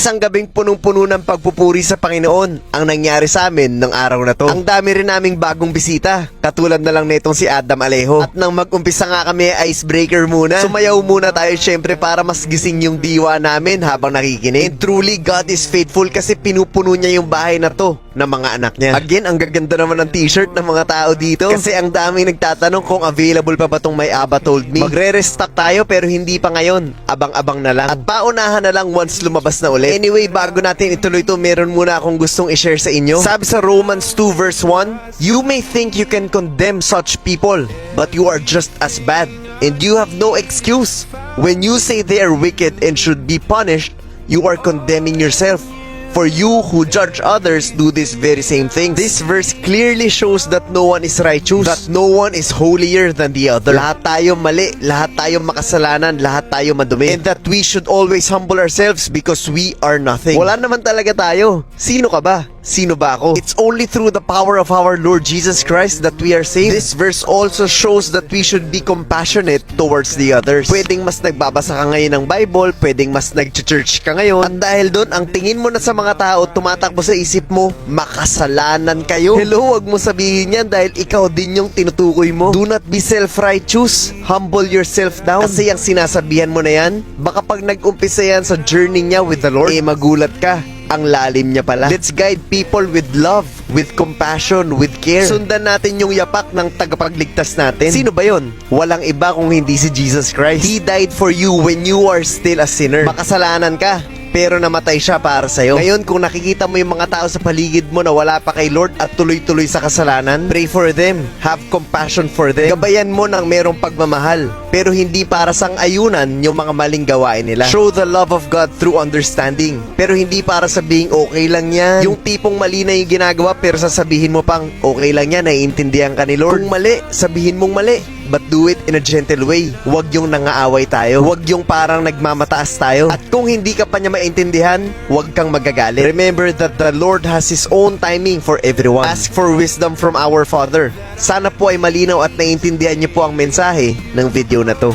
Isang gabing punong-puno ng pagpupuri sa Panginoon ang nangyari sa amin ng araw na to. Ang dami rin naming bagong bisita, katulad na lang nitong si Adam Alejo. At nang mag-umpisa nga kami, icebreaker muna. Sumayaw muna tayo syempre para mas gising yung diwa namin habang nakikinig. And truly, God is faithful kasi pinupuno niya yung bahay na to ng mga anak niya. Again, ang gaganda naman ng t-shirt ng mga tao dito kasi ang daming nagtatanong kung available pa ba tong May Abba Told Me. Magre-restock tayo pero hindi pa ngayon. Abang-abang na lang. At paunahan na lang once lumabas na ulit. Anyway, bago natin ituloy to, meron muna akong gustong i-share sa inyo. Sabi sa Romans 2 verse 1, "You may think you can condemn such people, but you are just as bad, and you have no excuse. When you say they are wicked and should be punished, you are condemning yourself. For you who judge others do this very same thing." This verse clearly shows that no one is righteous, that no one is holier than the other. Lahat tayo mali, lahat tayo makasalanan, lahat tayo madumi. And that we should always humble ourselves because we are nothing. Wala naman talaga tayo. Sino ka ba? Sino ba ako? It's only through the power of our Lord Jesus Christ that we are saved. This verse also shows that we should be compassionate towards the others. Pwedeng mas nagbabasa ka ngayon ng Bible, pwedeng mas nag-church ka ngayon, at dahil doon, ang tingin mo na sa mga tao, tumatakbo sa isip mo, makasalanan kayo. Hello, wag mo sabihin yan dahil ikaw din yung tinutukoy mo. Do not be self-righteous. Humble yourself down. Kasi yung sinasabihan mo na yan, baka pag nag-umpisa yan sa journey niya with the Lord, magulat ka. Ang lalim niya pala. Let's guide people with love, with compassion, with care. Sundan natin yung yapak ng tagapagligtas natin. Sino ba yon? Walang iba kung hindi si Jesus Christ. He died for you when you are still a sinner. Makasalanan ka, pero namatay siya para sa'yo. Ngayon, kung nakikita mo yung mga tao sa paligid mo na wala pa kay Lord at tuloy-tuloy sa kasalanan, pray for them. Have compassion for them. Gabayan mo ng merong pagmamahal, pero hindi para sang ayunan yung mga maling gawain nila. Show the love of God through understanding, pero hindi para sabihing okay lang yan. Yung tipong mali na yung ginagawa, pero sasabihin mo pang okay lang yan, naiintindihan ka ni Lord. Kung mali, sabihin mong mali, but do it in a gentle way. Huwag yung nangaaway tayo. Huwag yung parang nagmamataas tayo. At kung hindi ka pa niya maintindihan, huwag kang magagalit. Remember that the Lord has His own timing for everyone. Ask for wisdom from our Father. Sana po ay malinaw at naiintindihan niyo po ang mensahe ng video na to.